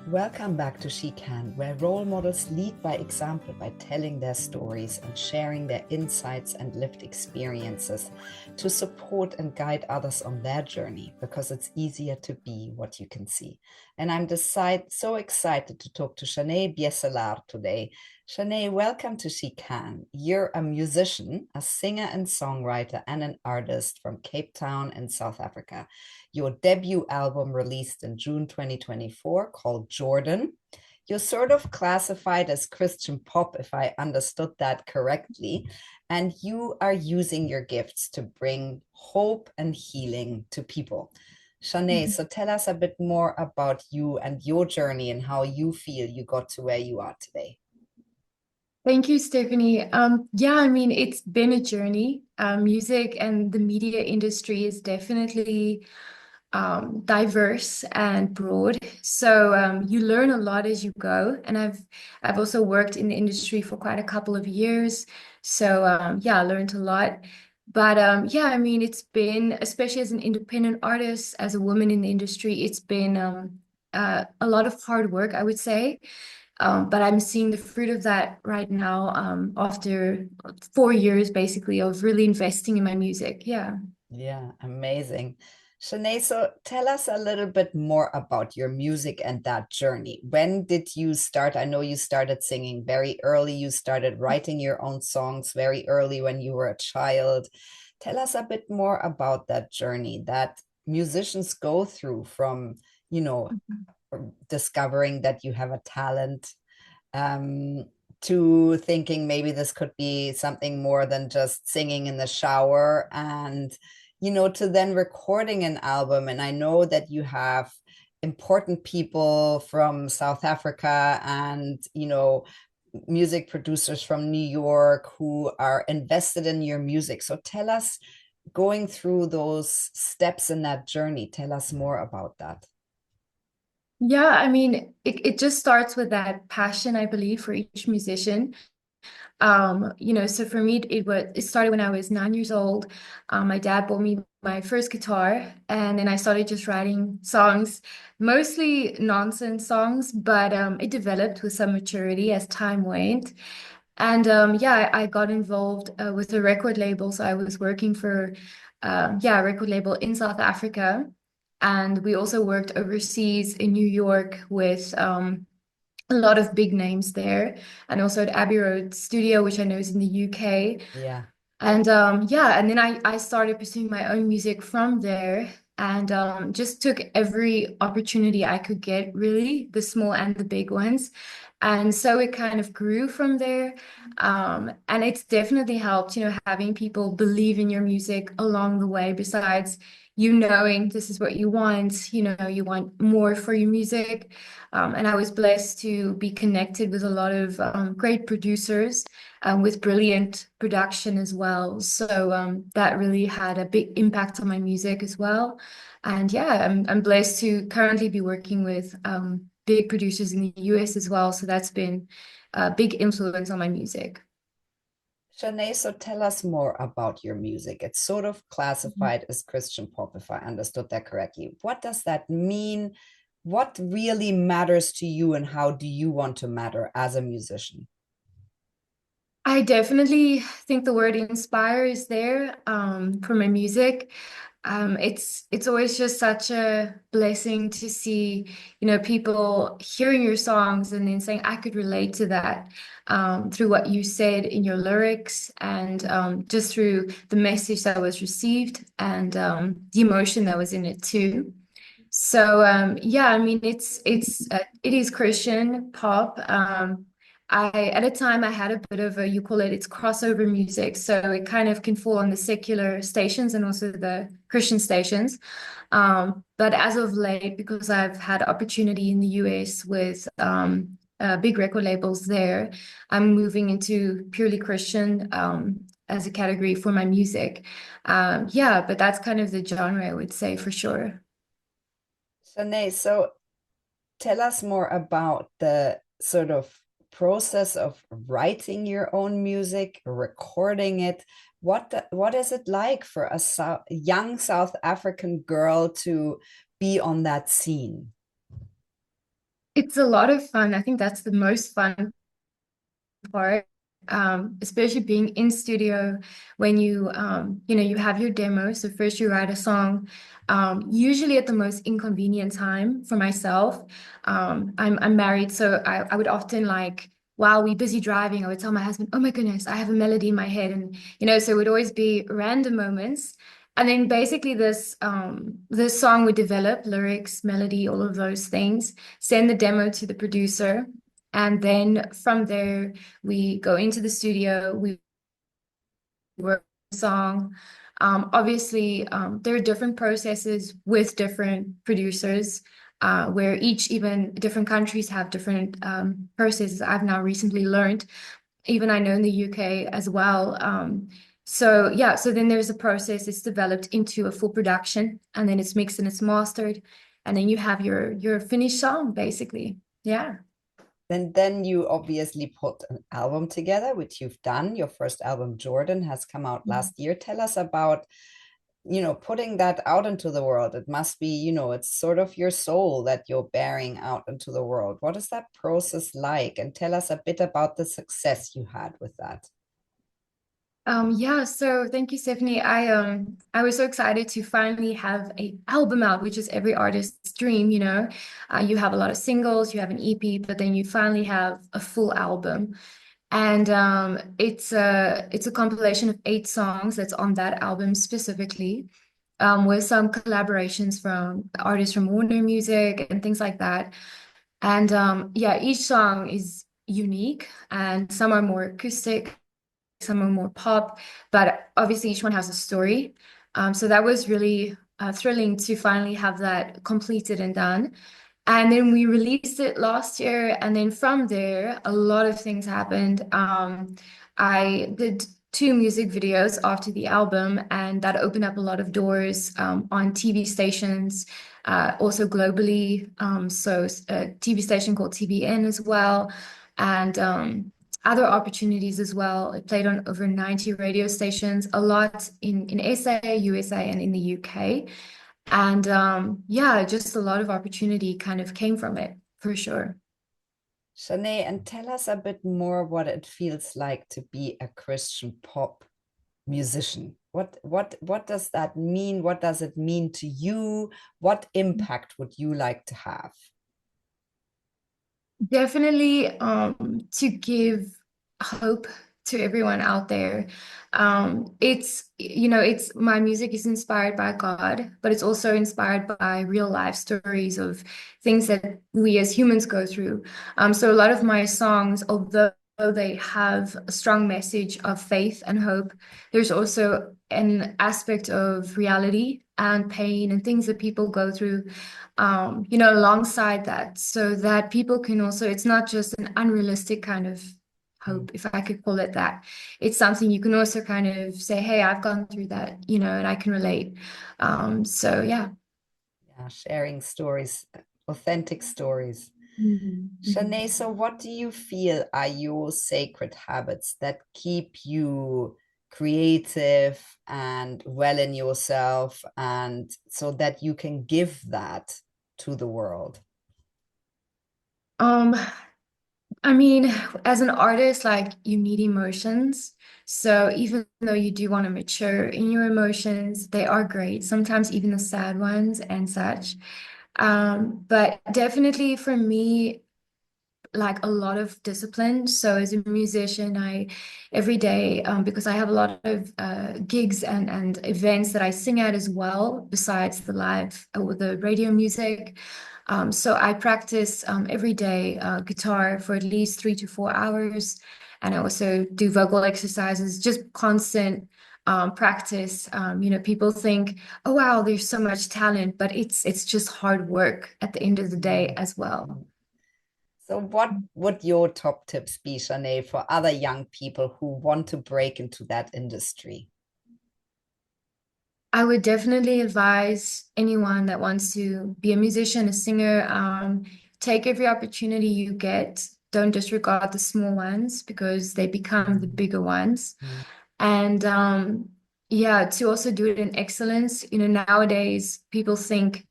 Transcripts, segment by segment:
Welcome back to She Can, where role models lead by example by telling their stories and sharing their insights and lived experiences to support and guide others on their journey, because it's easier to be what you can see. And I'm so excited to talk to Chané Beeselaar today. Chané, welcome to She Can. You're a musician, a singer and songwriter, and an artist from Cape Town in South Africa. Your debut album released in June 2024 called Jordan. You're sort of classified as Christian pop, if I understood that correctly. And you are using your gifts to bring hope and healing to people. Chané, so tell us a bit more about you and your journey and how you feel you got to where you are today. Thank you, Stephanie. Yeah, I mean, it's been a journey. Music and the media industry is definitely diverse and broad. So you learn a lot as you go. And I've also worked in the industry for quite a couple of years. So yeah, I learned a lot. But yeah, I mean, it's been, especially as an independent artist, as a woman in the industry, it's been a lot of hard work, I would say. But I'm seeing the fruit of that right now, after 4 years basically of really investing in my music. Yeah. Yeah, amazing. Shanae, so tell us a little bit more about your music and that journey. When did you start? I know you started singing very early. You started writing your own songs very early when you were a child. Tell us a bit more about that journey that musicians go through from, you know, discovering that you have a talent, um, to thinking maybe this could be something more than just singing in the shower, and to then recording an album. And I know that you have important people from South Africa and music producers from New York who are invested in your music. So tell us, going through those steps in that journey, tell us more about that. Yeah, I mean, it just starts with that passion, I believe, for each musician. So for me, it started when I was 9 years old. My dad bought me my first guitar, and then I started just writing songs, mostly nonsense songs, but it developed with some maturity as time went. And yeah, I got involved with a record label. So I was working for yeah, a record label in South Africa. And we also worked overseas in New York with a lot of big names there, and also at Abbey Road Studio, which I know is in the UK. Yeah. And yeah, and then I started pursuing my own music from there, and just took every opportunity I could get, really, the small and the big ones. And so it kind of grew from there. And it's definitely helped, having people believe in your music along the way, besides you knowing this is what you want, you want more for your music. And I was blessed to be connected with a lot of great producers, with brilliant production as well. So that really had a big impact on my music as well. And yeah, I'm blessed to currently be working with big producers in the US as well. So that's been a big influence on my music. Shanae, so tell us more about your music. It's sort of Mhm. classified as Christian pop, if I understood that correctly. What does that mean? What really matters to you, and how do you want to matter as a musician? I definitely think the word inspire is there for my music. It's always just such a blessing to see, people hearing your songs and then saying, I could relate to that, through what you said in your lyrics, and just through the message that was received, and the emotion that was in it too. So yeah, I mean, it is Christian pop. At a time I had a bit of a, you call it's crossover music, so it kind of can fall on the secular stations and also the Christian stations. But as of late, because I've had opportunity in the US with big record labels there, I'm moving into purely Christian as a category for my music. Yeah, but that's kind of the genre, I would say, for sure. Shanae, so tell us more about the sort of process of writing your own music, recording it. What is it like for a young South African girl to be on that scene? It's a lot of fun. I think that's the most fun part, especially being in studio when you have your demo. So first you write a song, usually at the most inconvenient time for myself. I'm married, so I would often like while we're busy driving, I would tell my husband, "Oh my goodness, I have a melody in my head," and so it would always be random moments. And then basically this song would develop lyrics, melody, all of those things. Send the demo to the producer, and then from there we go into the studio, we work the song. Obviously, there are different processes with different producers, where even different countries have different processes. I've now recently learned, even I know in the UK as well. So yeah, so then there's a process, it's developed into a full production, and then it's mixed and it's mastered, and then you have your finished song, basically. Yeah. Then you obviously put an album together, which you've done. Your first album, Jordan, has come out last year. Tell us about, putting that out into the world. It must be, it's sort of your soul that you're bearing out into the world. What is that process like? And tell us a bit about the success you had with that. Yeah, so thank you, Stephanie. I was so excited to finally have a album out, which is every artist's dream, you know. You have a lot of singles, you have an EP, but then you finally have a full album. And it's a compilation of 8 songs that's on that album specifically, with some collaborations from artists from Warner Music and things like that. And yeah, each song is unique, and some are more acoustic, some are more pop, but obviously each one has a story. So that was really thrilling to finally have that completed and done. And then we released it last year, and then from there, a lot of things happened. I did 2 music videos after the album, and that opened up a lot of doors on TV stations, also globally. So a TV station called TBN as well, and other opportunities as well. It played on over 90 radio stations, a lot in SA, USA, and in the UK. And yeah, just a lot of opportunity kind of came from it, for sure. Chané, and tell us a bit more what it feels like to be a Christian pop musician. What does that mean? What does it mean to you? What impact would you like to have? Definitely to give hope to everyone out there. It's my music is inspired by God, but it's also inspired by real life stories of things that we as humans go through. So a lot of my songs, although they have a strong message of faith and hope, there's also an aspect of reality and pain and things that people go through, alongside that, so that people can also, it's not just an unrealistic kind of Mm. hope, if I could call it that. It's something you can also kind of say, hey, I've gone through that, and I can relate. So yeah. Yeah, sharing stories, authentic stories. Mhm. Shanae, so what do you feel are your sacred habits that keep you creative and well in yourself, and so that you can give that to the world? Um, I mean, as an artist, like you need emotions. So even though you do want to mature in your emotions, they are great, sometimes even the sad ones and such. But definitely for me, like a lot of discipline. So as a musician, I every day, because I have a lot of gigs and events that I sing at as well, besides the live or the radio music. So I practice every day guitar for at least 3 to 4 hours, and I also do vocal exercises, just constant practice. People think, "Oh wow, there's so much talent," but it's just hard work at the end of the day Mm. as well. Mm. So what would your top tips be, Shanae, for other young people who want to break into that industry? I would definitely advise anyone that wants to be a musician, a singer, take every opportunity you get. Don't disregard the small ones because they become the Mm. bigger ones. Mm. And yeah, to also do it in excellence. Nowadays people think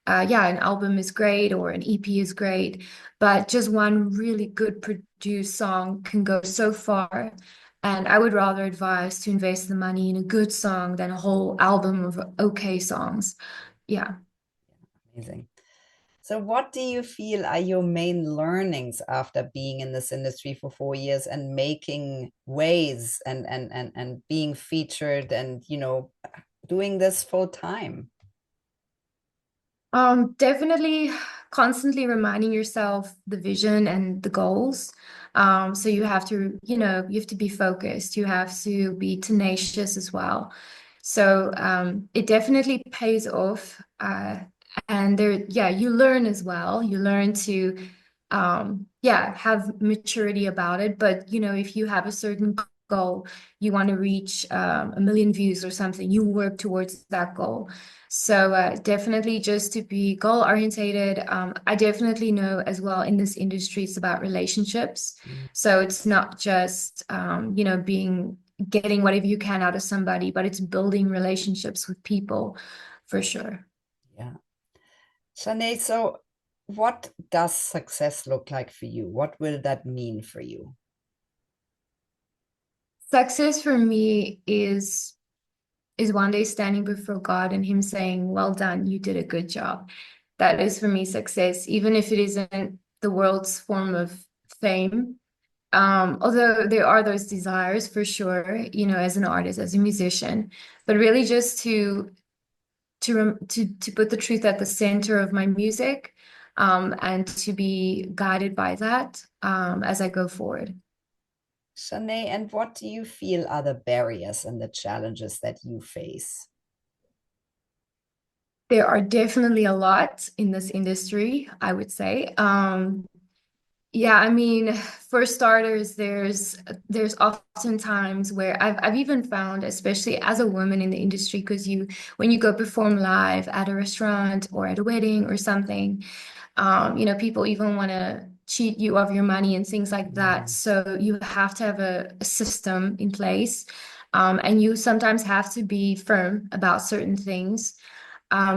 yeah, an album is great or an EP is great, but just one really good produced song can go so far. And I would rather advise to invest the money in a good song than a whole album of okay songs. Yeah. Amazing. So, what do you feel are your main learnings after being in this industry for 4 years and making waves and being featured and doing this full time? Definitely constantly reminding yourself the vision and the goals. So you have to, you have to be focused. You have to be tenacious as well. So it definitely pays off. And there, yeah, you learn as well. You learn to, yeah, have maturity about it. But, if you have a certain goal, you want to reach 1 million views or something, you work towards that goal. So definitely just to be goal orientated. I definitely know as well in this industry, it's about relationships. Mm. So it's not just, being getting whatever you can out of somebody, but it's building relationships with people for sure. Yeah. Chané, so what does success look like for you? What will that mean for you? Success for me is one day standing before God and Him saying, "Well done, you did a good job." That is for me success, even if it isn't the world's form of fame. Although there are those desires for sure, as an artist, as a musician, but really just to put the truth at the center of my music, and to be guided by that, as I go forward. Chané, and what do you feel are the barriers and the challenges that you face? There are definitely a lot in this industry, I would say. Yeah, I mean, for starters, there's often times where I've even found, especially as a woman in the industry, because when you go perform live at a restaurant or at a wedding or something, people even want to cheat you of your money and things like that. Mm. So you have to have a system in place, and you sometimes have to be firm about certain things.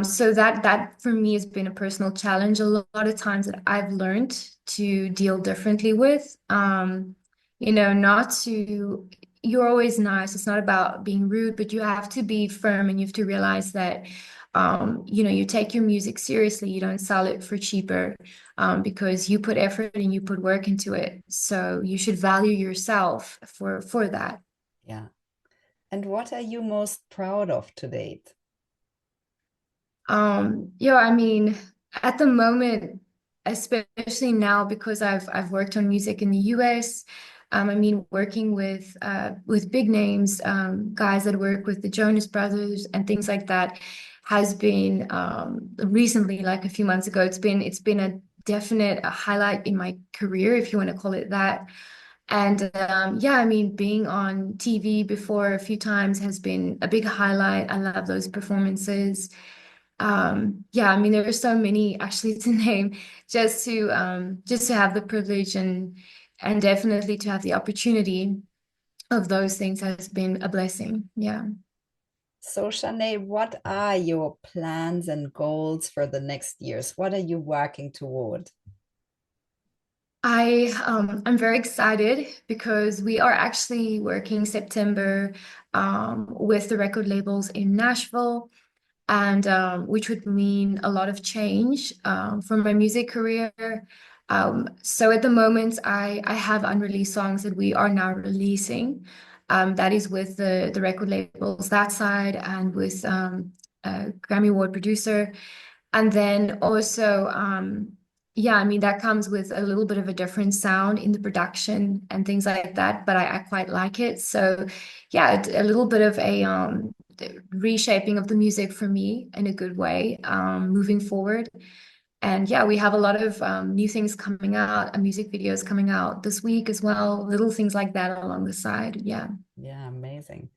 So that for me has been a personal challenge. A lot of times that I've learned to deal differently with. Not to, you're always nice. It's not about being rude, but you have to be firm and you have to realize that, you take your music seriously. You don't sell it for cheaper, because you put effort and you put work into it. So you should value yourself for that. Yeah. And what are you most proud of to date? Yeah, I mean, at the moment, especially now because I've worked on music in the US, I mean, working with big names, guys that work with the Jonas Brothers and things like that, has been recently, like a few months ago, it's been a definite highlight in my career, if you want to call it that. And yeah, I mean, being on TV before a few times has been a big highlight. I love those performances. Yeah, I mean, there are so many actually to name, just to have the privilege and definitely to have the opportunity of those things has been a blessing. Yeah. So, Shanae, what are your plans and goals for the next years? What are you working toward? I'm very excited because we are actually working September with the record labels in Nashville, and which would mean a lot of change for my music career. So at the moment, I have unreleased songs that we are now releasing. That is with the record labels that side and with a Grammy Award producer. And then also, yeah, I mean, that comes with a little bit of a different sound in the production and things like that, but I quite like it. So, yeah, a little bit of a reshaping of the music for me in a good way, moving forward. And yeah, we have a lot of new things coming out, music videos coming out this week as well, little things like that along the side. Yeah. Yeah, amazing.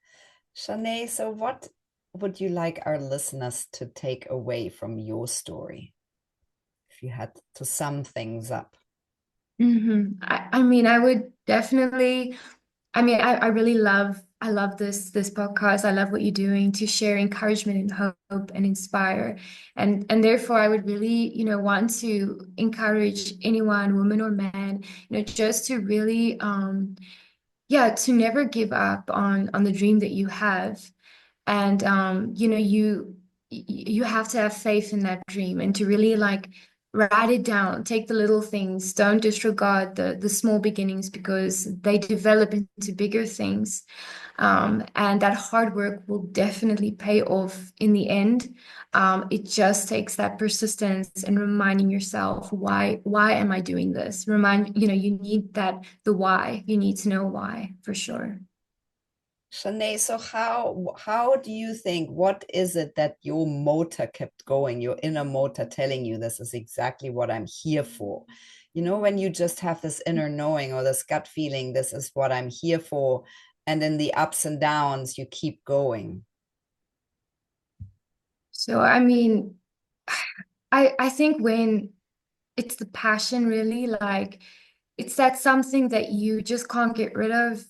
Shanae, so what would you like our listeners to take away from your story if you had to sum things up? I mean, I would definitely. I mean, I really love I love this podcast. I love what you're doing to share encouragement and hope and inspire. And therefore I would really, want to encourage anyone, woman or man, just to really yeah, to never give up on the dream that you have. And you have to have faith in that dream and to really like write it down, take the little things, don't disregard the small beginnings because they develop into bigger things. And that hard work will definitely pay off in the end. It just takes that persistence and reminding yourself, why am I doing this? You need the why. You need to know why for sure. Chané, so how do you think, what is it that your motor kept going, your inner motor telling you this is exactly what I'm here for? You know, when you just have this inner knowing or this gut feeling, this is what I'm here for, and in the ups and downs, you keep going. So, I mean, I think when it's the passion really, like it's that something that you just can't get rid of.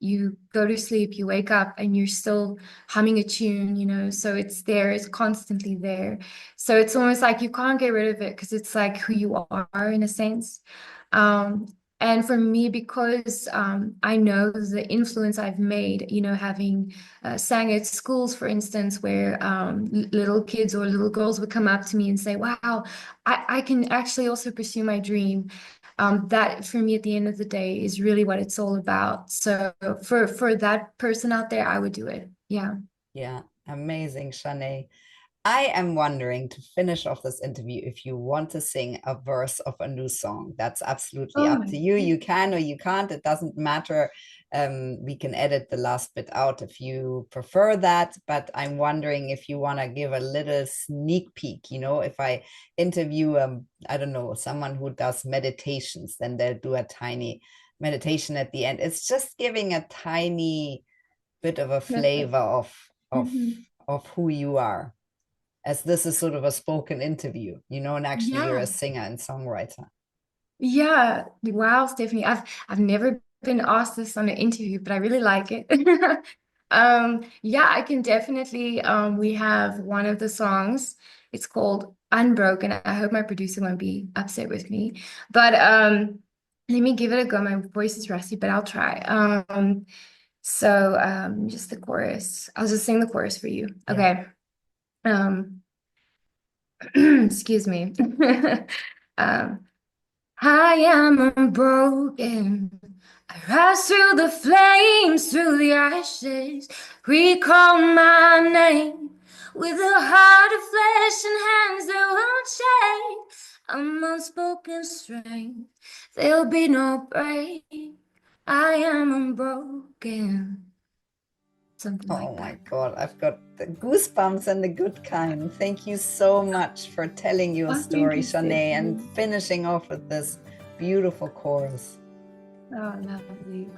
You go to sleep, you wake up and you're still humming a tune, so it's there, it's constantly there. So it's almost like you can't get rid of it because it's like who you are in a sense. Um, and for me, because I know the influence I've made, having sang at schools, for instance, where little kids or little girls would come up to me and say, wow, I can actually also pursue my dream. That for me at the end of the day is really what it's all about. So for that person out there, I would do it. Yeah. Yeah, amazing, Chané. I am wondering to finish off this interview if you want to sing a verse of a new song. That's absolutely Oh up my to you. God. You can or you can't. It doesn't matter. We can edit the last bit out if you prefer that. But I'm wondering if you want to give a little sneak peek. You know, if I interview, I don't know, someone who does meditations, then they'll do a tiny meditation at the end. It's just giving a tiny bit of a Perfect. flavor of Mhm. of who you are, as this is sort of a spoken interview, you know, and actually you're a Yeah. singer and songwriter. Yeah. Wow, Stephanie. I've never been asked this on an interview, but I really like it. Yeah, I can definitely we have one of the songs. It's called Unbroken. I hope my producer won't be upset with me. But let me give it a go. My voice is rusty, but I'll try. Just the chorus. I'll just sing the chorus for you. Yeah. Okay. Um excuse me. Um I am unbroken. I rise through the flames, through the ashes. Recall my name with a heart of flesh and hands that won't shake. I'm unspoken strength. There'll be no break. I am unbroken. Something Oh like my that. God, I've got the goosebumps and the good kind. Thank you so much for telling your Oh, thank story, you, Chané, and Stephanie. finishing off with this beautiful chorus. Oh, lovely.